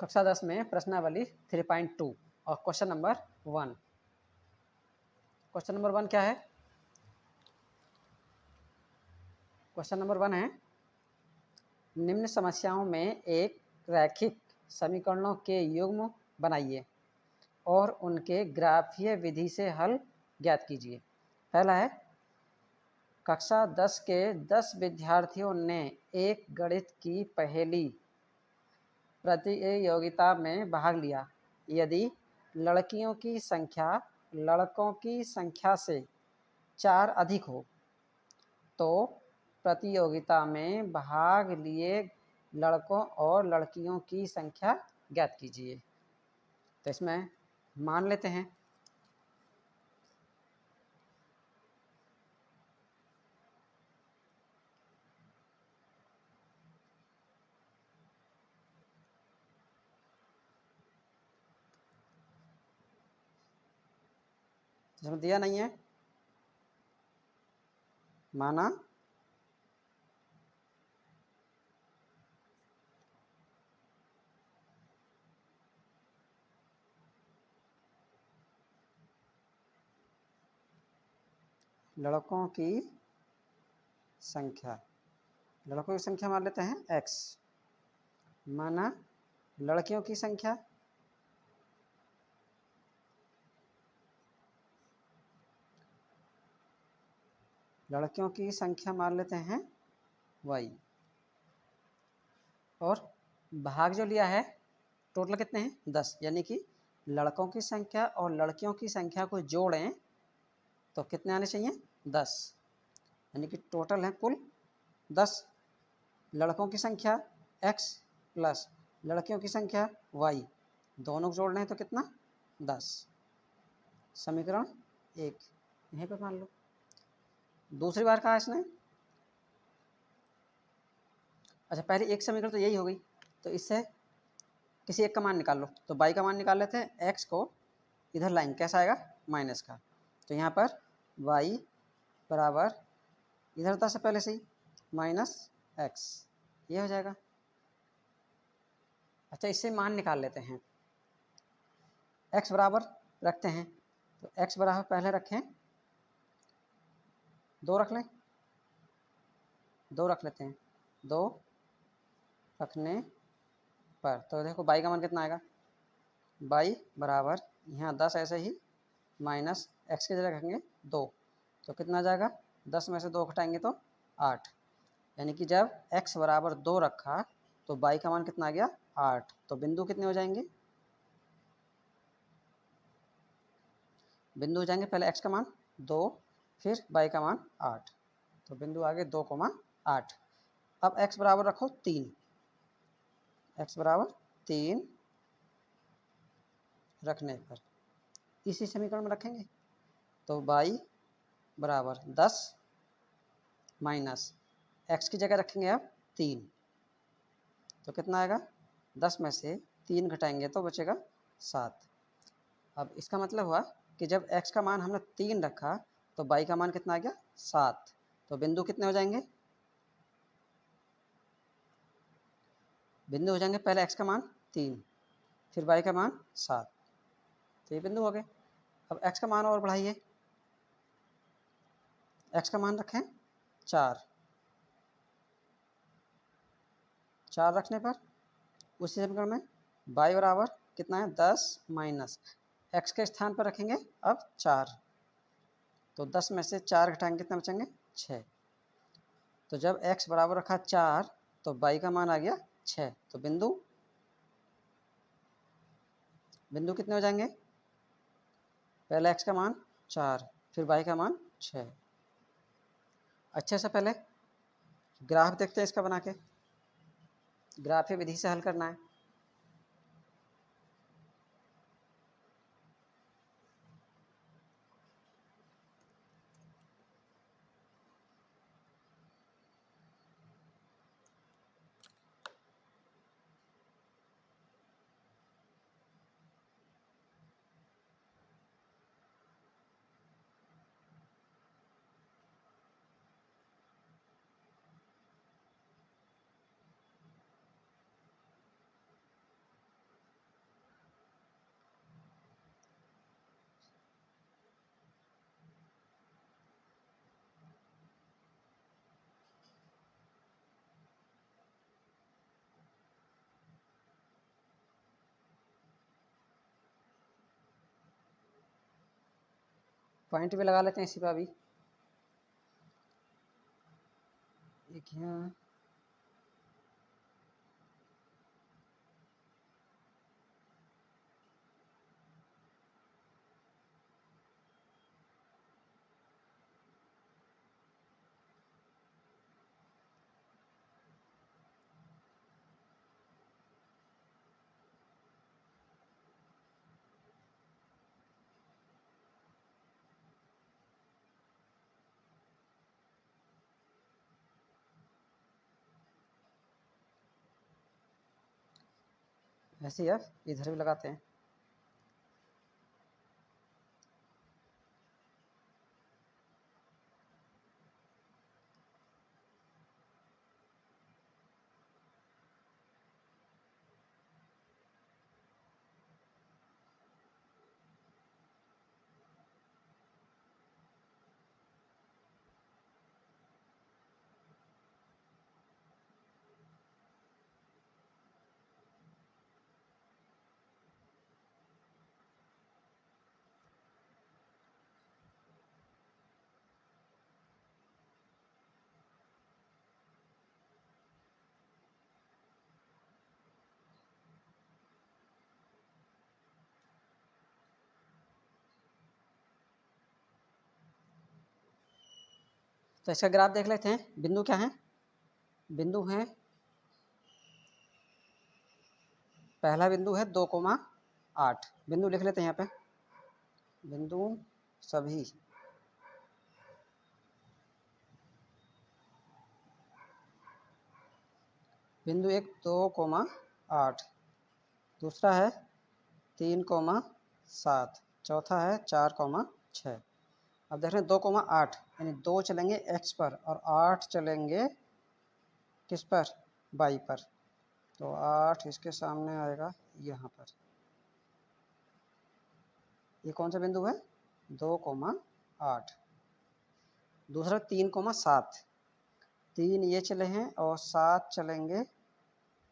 कक्षा 10 में प्रश्नावली 3.2 और क्वेश्चन नंबर 1। क्वेश्चन नंबर 1 क्या है? क्वेश्चन नंबर 1 है, निम्न समस्याओं में एक रैखिक समीकरणों के युग्म बनाइए और उनके ग्राफीय विधि से हल ज्ञात कीजिए। पहला है, कक्षा 10 के 10 विद्यार्थियों ने एक गणित की पहेली प्रतियोगिता में भाग लिया। यदि लड़कियों की संख्या लड़कों की संख्या से 4 अधिक हो तो प्रतियोगिता में भाग लिए लड़कों और लड़कियों की संख्या ज्ञात कीजिए। तो इसमें मान लेते हैं जिसमें दिया नहीं है, माना लड़कों की संख्या, लड़कों की संख्या मान लेते हैं x, माना लड़कियों की संख्या मान लेते हैं y, और भाग जो लिया है टोटल कितने हैं 10, यानी कि लड़कों की संख्या और लड़कियों की संख्या को जोड़ें तो कितने आने चाहिए 10, यानी कि टोटल है कुल 10। लड़कों की संख्या x प्लस लड़कियों की संख्या y, दोनों को जोड़ रहे हैं तो कितना 10। समीकरण 1 यहीं पर मान लो। दूसरी बार कहा इसने, अच्छा पहले एक समीकरण तो यही हो गई, तो इससे किसी एक का मान निकाल लो। तो y का मान निकाल लेते हैं, x को इधर लाइन कैसा आएगा माइनस का, तो यहाँ पर y बराबर इधर था से पहले से ही माइनस x, ये हो जाएगा। अच्छा इससे मान निकाल लेते हैं, x बराबर रखते हैं, तो x बराबर पहले रखें 2 रख लें, 2 रख लेते हैं, 2 रखने पर तो देखो y का मान कितना आएगा, y बराबर यहाँ 10 ऐसे ही माइनस x की जगह रखेंगे 2, तो कितना आ जाएगा 10 में से 2 घटाएंगे तो 8, यानी कि जब x बराबर 2 रखा तो y का मान कितना आ गया 8। तो बिंदु कितने हो जाएंगे, बिंदु हो जाएंगे पहले x का मान 2 फिर y का मान 8, तो बिंदु आगे 2,8। अब x बराबर रखो 3, x बराबर 3 रखने पर इसी समीकरण में रखेंगे तो y बराबर 10 माइनस x की जगह रखेंगे अब 3, तो कितना आएगा 10 में से 3 घटाएंगे तो बचेगा 7। अब इसका मतलब हुआ कि जब x का मान हमने 3 रखा तो y का मान कितना आ गया 7, तो बिंदु कितने हो जाएंगे, बिंदु हो जाएंगे पहले x का मान 3 फिर y का मान 7, तो ये बिंदु हो गए। अब x का मान और बढ़ाइए, x का मान रखें 4, 4 रखने पर उसी समीकरण में y बराबर कितना है 10 माइनस x के स्थान पर रखेंगे अब 4, तो 10 में से 4 घटाएंगे कितना बचेंगे 6, तो जब x बराबर रखा 4 तो y का मान आ गया 6, तो बिंदु कितने हो जाएंगे, पहले x का मान 4 फिर y का मान 6। अच्छे से पहले ग्राफ देखते हैं इसका बना के, ग्राफीय विधि से हल करना है। पॉइंट भी लगा लेते हैं इसी पर अभी। एक यहाँ, ऐसे ही अब इधर भी लगाते हैं। तो इसका ग्राफ देख लेते हैं। बिंदु क्या है? बिंदु है, पहला बिंदु है 2,8। बिंदु लिख लेते हैं यहाँ पे, बिंदु सभी बिंदु एक 2,8, दूसरा है 3,7, चौथा है 4,6। अब देख रहे हैं 2,8 यानी 2 चलेंगे x पर और 8 चलेंगे किस पर? y पर। तो 8 इसके सामने आएगा यहाँ पर। ये कौन सा बिंदु है? 2,8। दूसरा 3,7, 3 ये चले हैं और 7 चलेंगे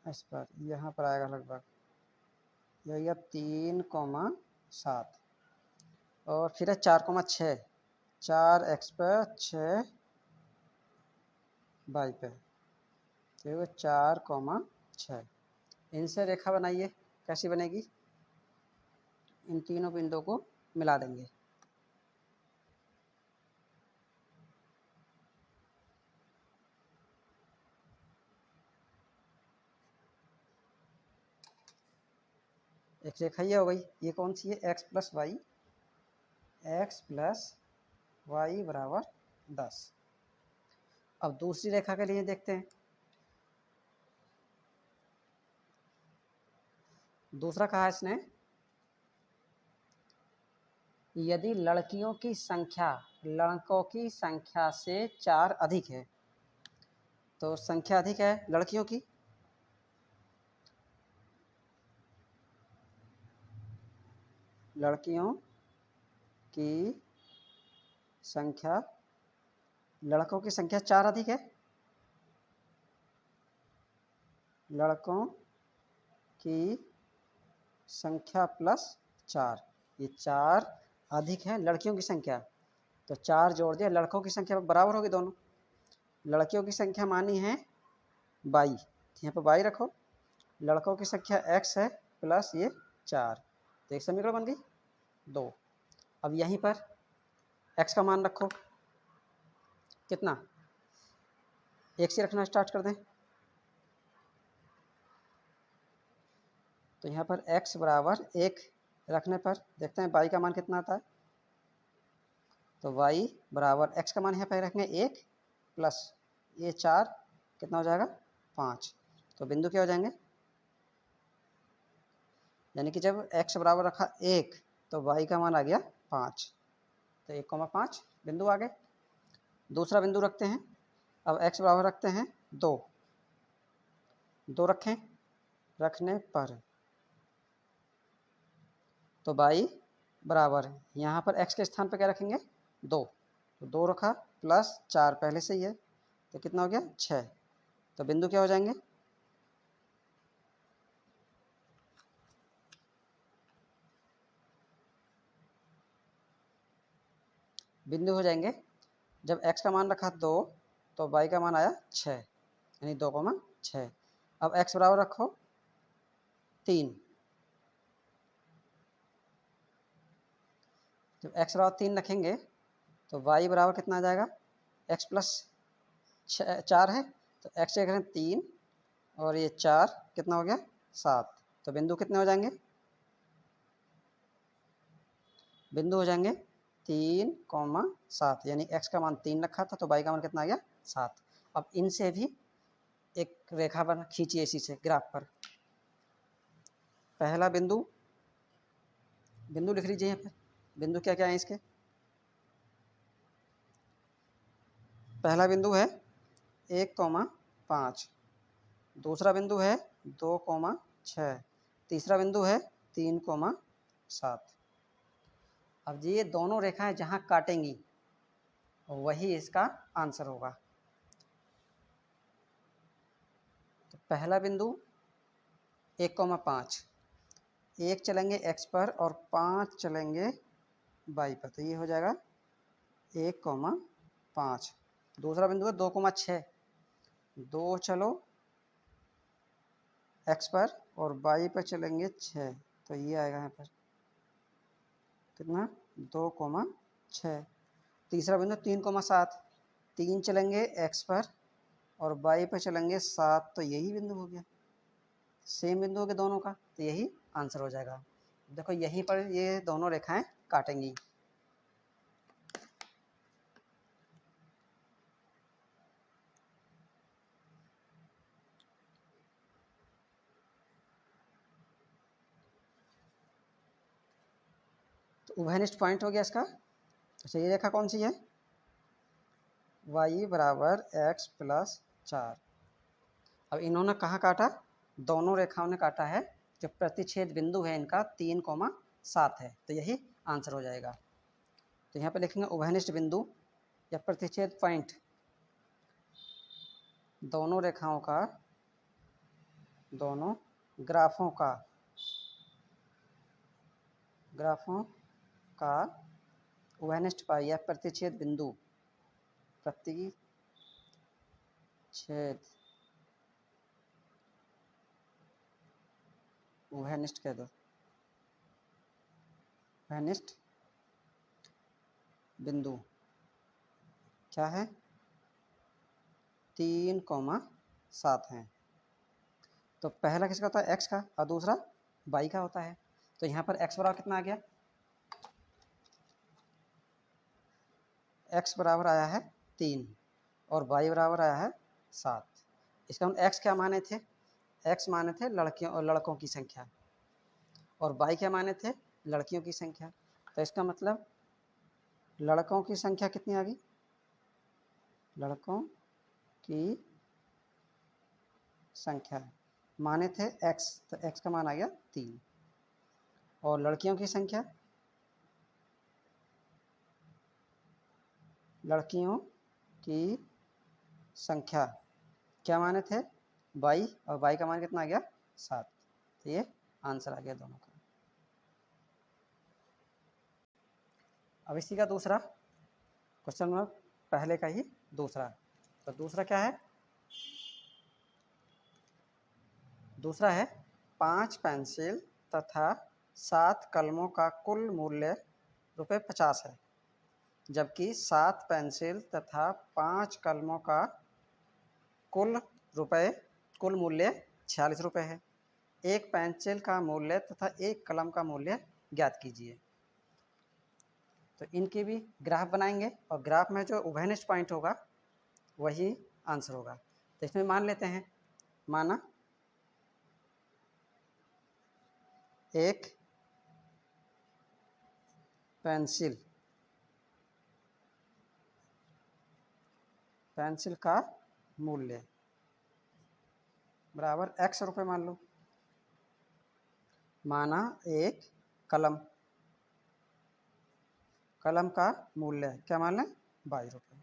इस पर, यहाँ पर आएगा लगभग, यही 3,7। और फिर है 4,6, 4 x पर 6 y पे, तो 4,6। इनसे रेखा बनाइए। कैसी बनेगी? इन तीनों बिंदुओं को मिला देंगे। एक रेखा ये हो गई। ये कौन सी है? x plus y, x plus y बराबर 10। अब दूसरी रेखा के लिए देखते हैं। दूसरा कहा है इसने, यदि लड़कियों की संख्या लड़कों की संख्या से 4 अधिक है, तो संख्या अधिक है लड़कियों की, लड़कियों की संख्या, लड़कों की संख्या 4 अधिक है, लड़कों की संख्या प्लस 4, ये 4 अधिक है लड़कियों की संख्या। तो 4 जोड़ दिया, लड़कों की संख्या बराबर होगी दोनों। लड़कियों की संख्या मानी है 22, यहाँ पर 22 रखो। लड़कों की संख्या x है प्लस ये 4, तो एक समीकरण बन गई 2। अब यहीं पर x का मान रखो, कितना? 1 से रखना स्टार्ट कर दें। तो यहाँ पर x बराबर 1 रखने पर देखते हैं y का मान कितना आता है। तो y बराबर x का मान यहाँ पर रखेंगे 1 प्लस ये 4, कितना हो जाएगा? 5। तो बिंदु क्या हो जाएंगे? यानी कि जब x बराबर रखा 1 तो y का मान आ गया 5, तो 1,5 बिंदु आ गए। दूसरा बिंदु रखते हैं। अब x बराबर रखते हैं 2, 2 रखें, रखने पर तो y बराबर यहाँ पर x के स्थान पर क्या रखेंगे? 2, तो 2 रखा प्लस 4 पहले से ही है, तो कितना हो गया? 6। तो बिंदु क्या हो जाएंगे? बिंदु हो जाएंगे। जब x का मान रखा 2 तो y का मान आया 6, यानी 2,6। अब x बराबर रखो 3। जब x बराबर 3 रखेंगे तो y बराबर कितना आ जाएगा, x प्लस 4 है तो x से करें 3 और ये 4 कितना हो गया 7। तो बिंदु कितने हो जाएंगे, बिंदु हो जाएंगे 3,7, यानी x का मान 3 रखा था तो y का मान कितना आ गया 7। अब इनसे भी एक रेखा बना खींचिए इसी से ग्राफ पर। पहला बिंदु, बिंदु लिख लीजिए यहाँ पर। बिंदु क्या क्या है इसके, पहला बिंदु है 1,5, दूसरा बिंदु है 2,6, तीसरा बिंदु है 3,7। अब ये दोनों रेखाएं जहाँ काटेंगी वही इसका आंसर होगा। तो पहला बिंदु 1,5, 1 चलेंगे x पर और 5 चलेंगे y पर, तो ये हो जाएगा 1,5। दूसरा बिंदु है 2,6, 2 चलो x पर और y पर चलेंगे 6, तो ये आएगा यहाँ पर कितना 2,6। तीसरा बिंदु 3,7, 3 चलेंगे x पर और y पर चलेंगे 7, तो यही बिंदु हो गया, सेम बिंदु हो गया दोनों का, तो यही आंसर हो जाएगा। देखो यहीं पर ये दोनों रेखाएं काटेंगी। तो उभयनिष्ठ पॉइंट हो गया इसका। अच्छा ये रेखा कौन सी है, y बराबर x प्लस 4। अब इन्होंने कहाँ काटा, दोनों रेखाओं ने काटा है, जो प्रतिच्छेद बिंदु है इनका 3,7 है, तो यही आंसर हो जाएगा। तो यहाँ पे लिखेंगे उभयनिष्ठ बिंदु या प्रतिच्छेद पॉइंट दोनों रेखाओं का, दोनों ग्राफों का उभयनिष्ठ पाई या प्रतिच्छेद बिंदु, प्रतिच्छेद उभयनिष्ठ कह दो, उभयनिष्ठ बिंदु क्या है 3,7 है। तो पहला किसका होता है x का और दूसरा y का होता है। तो यहाँ पर x बराबर कितना आ गया, x बराबर आया है 3 और y बराबर आया है 7। इसका हम x क्या माने थे, x माने थे लड़कियों और लड़कों की संख्या, और y क्या माने थे लड़कियों की संख्या। तो इसका मतलब लड़कों की संख्या कितनी आ गई, लड़कों की संख्या माने थे x, तो x का मान आ गया 3, और लड़कियों की संख्या, लड़कियों की संख्या क्या माने थे y, और y का मान कितना आ गया 7। तो ये आंसर आ गया दोनों का। अब इसी का दूसरा क्वेश्चन में पहले का ही दूसरा, तो दूसरा क्या है, दूसरा है 5 पेंसिल तथा 7 कलमों का कुल मूल्य ₹50 है, जबकि 7 पेंसिल तथा 5 कलमों का कुल मूल्य ₹46 है। एक पेंसिल का मूल्य तथा एक कलम का मूल्य ज्ञात कीजिए। तो इनके भी ग्राफ बनाएंगे और ग्राफ में जो उभयनिष्ठ पॉइंट होगा वही आंसर होगा। तो इसमें मान लेते हैं, माना एक पेंसिल का मूल्य बराबर x रुपये मान लो, माना एक कलम का मूल्य क्या मान लें ₹22।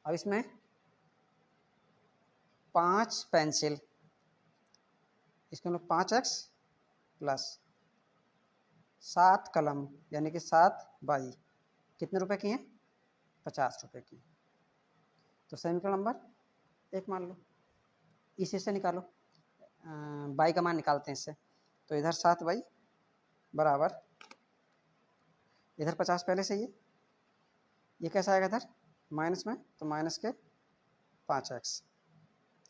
अब इसमें 5 पेंसिल, इसके मतलब 5x प्लस 7 कलम यानी कि 7y, कितने रुपए की हैं? 50 रुपए की। तो समीकरण नंबर 1 मान लो। इसी से निकालो, बाई का मान निकालते हैं इससे। तो इधर 7y बराबर, इधर 50 पहले से ही है, ये कैसा आएगा इधर माइनस में, तो माइनस के 5x।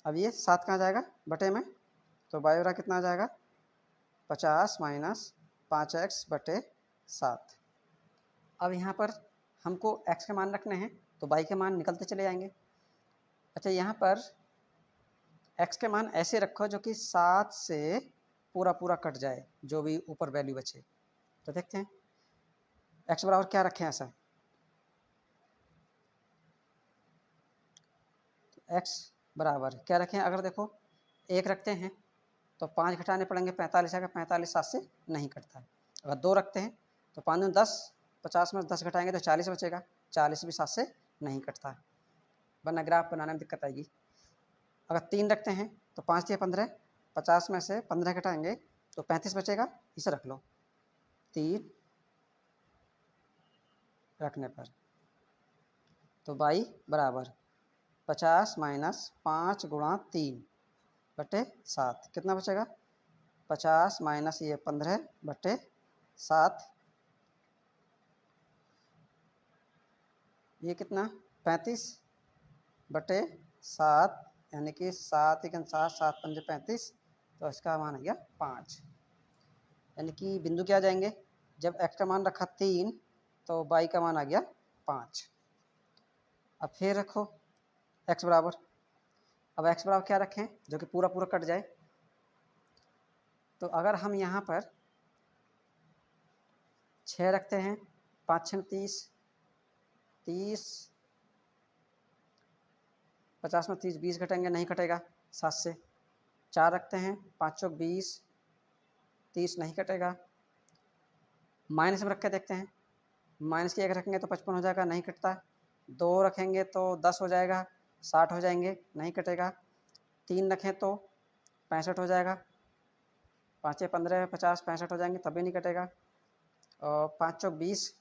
अब ये 7 कहाँ जाएगा बटे में, तो बाई बराबर कितना आ जाएगा 50 माइनस 5x बटे 7। अब यहाँ पर हमको x के मान रखने हैं, तो बाई के मान निकलते चले जाएंगे। अच्छा, यहाँ पर x के मान ऐसे रखो जो कि 7 से पूरा पूरा कट जाए, जो भी ऊपर वैल्यू बचे। तो देखते हैं x बराबर क्या रखें ऐसा, तो x बराबर क्या रखें, अगर देखो 1 रखते हैं तो 5 घटाने पड़ेंगे, 45 आएगा, 45 7 से नहीं कटता है। अगर 2 रखते हैं तो 5 दूनी 10, 50 में 10 घटाएंगे तो 40 बचेगा, 40 भी 7 से नहीं कटता है, वरना ग्राफ बनाने में दिक्कत आएगी। अगर 3 रखते हैं तो 5 दिया 15, 50 में से 15 घटाएंगे तो 35 बचेगा, इसे रख लो 3 रखने पर। तो बाई बराबर 50 माइनस 5 गुणा 3 बटे 7, कितना बचेगा 50 माइनस ये 15 बटे 7, ये कितना 35 बटे 7, यानी कि 7 1 7 7 5 35, तो इसका मान आ गया 5। यानी कि बिंदु क्या आ जाएंगे, जब x का मान रखा 3 तो y का मान आ गया 5। अब फिर रखो x बराबर, अब x बराबर क्या रखें जो कि पूरा पूरा कट जाए, तो अगर हम यहाँ पर 6 रखते हैं, 5 6 30, 30 50 में 30 20 घटेंगे, नहीं कटेगा 7 से। 4 रखते हैं, 5 चौक 20, 30 नहीं कटेगा। माइनस में रख के देखते हैं, माइनस की 1 रखेंगे तो 55 हो जाएगा, नहीं कटता। 2 रखेंगे तो 10 हो जाएगा, 60 हो जाएंगे, नहीं कटेगा। 3 रखें तो 65 हो जाएगा, 5 15 50 65 हो जाएंगे, तभी नहीं कटेगा। और 5 चौक 20,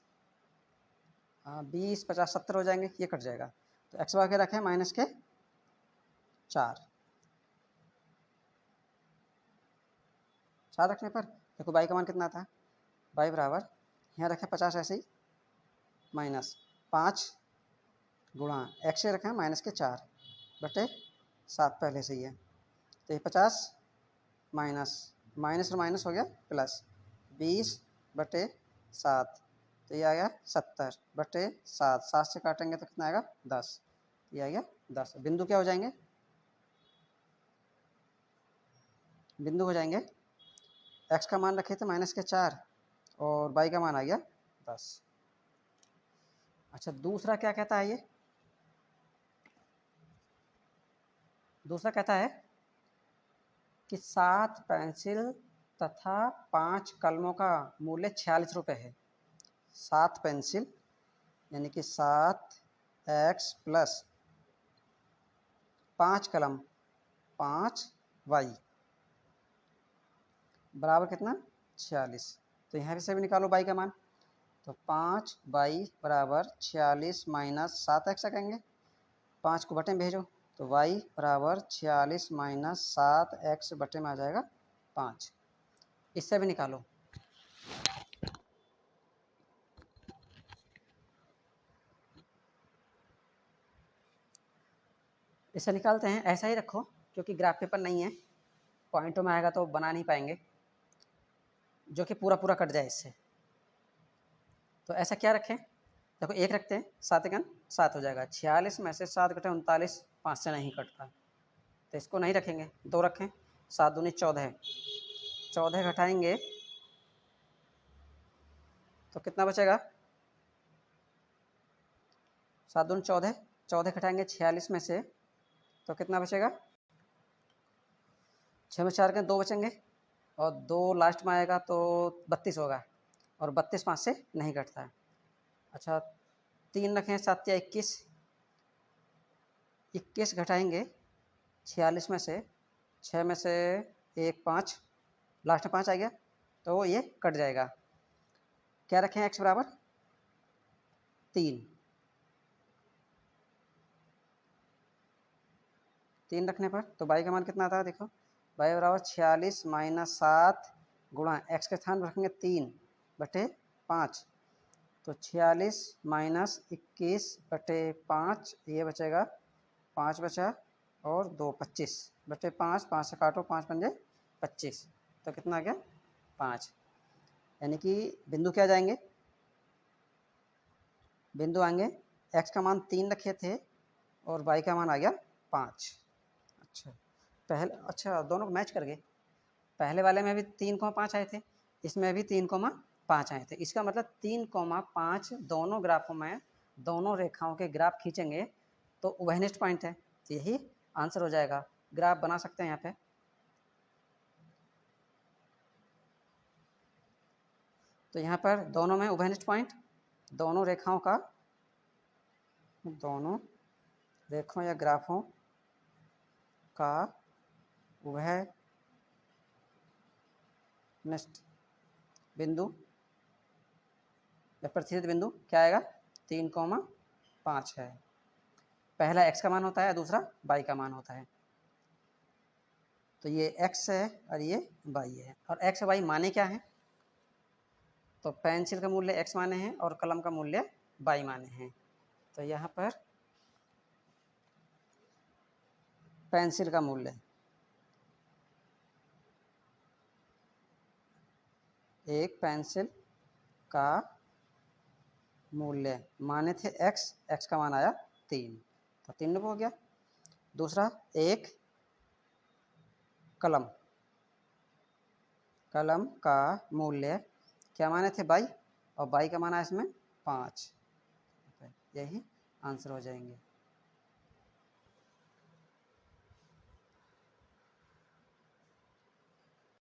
20 50 70 हो जाएंगे, ये कट जाएगा। तो एक्स वाई के रखें माइनस के 4 रखने पर देखो बाई का मान कितना था, बाई बराबर यहाँ रखें 50 ऐसे ही, माइनस 5 गुणा एक्स से रखें माइनस के 4 बटे 7 पहले से ही है। तो ये 50 माइनस माइनस और माइनस हो गया प्लस 20 बटे 7, तो ये आ गया 70 बटे 7, 7 से काटेंगे तो कितना आएगा 10, ये आ गया 10। बिंदु क्या हो जाएंगे, बिंदु हो जाएंगे x का मान रखे थे माइनस के 4 और y का मान आ गया 10। अच्छा, दूसरा क्या कहता है, ये दूसरा कहता है कि 7 पेंसिल तथा 5 कलमों का मूल्य 46 रुपये है। 7 पेंसिल यानी कि 7x प्लस 5 कलम 5y बराबर कितना 46। तो यहाँ से भी निकालो बाई का मान, तो 5y बराबर 46 माइनस 7x कहेंगे, 5 को बटे में भेजो तो y बराबर 46 माइनस 7x बटे में आ जाएगा 5। इससे भी निकालो, इससे निकालते हैं। ऐसा ही रखो क्योंकि ग्राफ पेपर नहीं है, पॉइंटों में आएगा तो बना नहीं पाएंगे, जो कि पूरा पूरा कट जाए इससे। तो ऐसा क्या रखें, देखो 1 रखते हैं, 7 1 7 हो जाएगा, 46 में से 7 घटे 39, 5 से नहीं कटता, तो इसको नहीं रखेंगे। 2 रखें, 7 दूनी 14, 14 घटाएंगे तो कितना बचेगा, 7 दूनी 14, 14 घटाएंगे 46 में से तो कितना बचेगा, 6 में 4 के 2 बचेंगे और 2 लास्ट में आएगा तो 32 होगा, और 32 5 से नहीं कटता है। अच्छा, 3 रखें, 7 या 21, 21 घटाएंगे 46 में से, 6 में से 1 5, लास्ट में 5 आ गया तो ये कट जाएगा। क्या रखें x बराबर 3 रखने पर तो y का मान कितना आता है, देखो y बराबर 46 माइनस 7 गुणा x के स्थान पर रखेंगे 3/5, तो 46 माइनस 21/5, ये बचेगा 5 बचा और 2 25/5, 5 से काटो 5 पंजे 25, तो कितना आ गया 5। यानी कि बिंदु क्या जाएंगे, बिंदु आएंगे x का मान 3 रखे थे और y का मान आ गया 5। अच्छा दोनों को मैच कर गए, पहले वाले में भी 3,5 आए थे, इसमें भी 3,5 आए थे। इसका मतलब 3,5 दोनों ग्राफों में, दोनों रेखाओं के ग्राफ खींचेंगे तो उभयनिष्ठ पॉइंट है, तो यही आंसर हो जाएगा। ग्राफ बना सकते हैं यहाँ पे, तो यहाँ पर दोनों में उभयनिष्ठ पॉइंट, दोनों रेखाओं का, दोनों रेखाओं या ग्राफों का उभयनिष्ठ बिंदु या प्रतिच्छेद बिंदु क्या आएगा, 3,5 है। पहला x का मान होता है, दूसरा y का मान होता है। तो ये x है और ये y है, और x और y माने क्या है, तो पेंसिल का मूल्य x माने हैं और कलम का मूल्य y माने हैं। तो यहाँ पर पेंसिल का मूल्य, एक पेंसिल का मूल्य माने थे x का मान आया 3, तो 3 हो गया। दूसरा एक कलम, कलम का मूल्य क्या माने थे y, और y का मान आया इसमें 5, यही आंसर हो जाएंगे।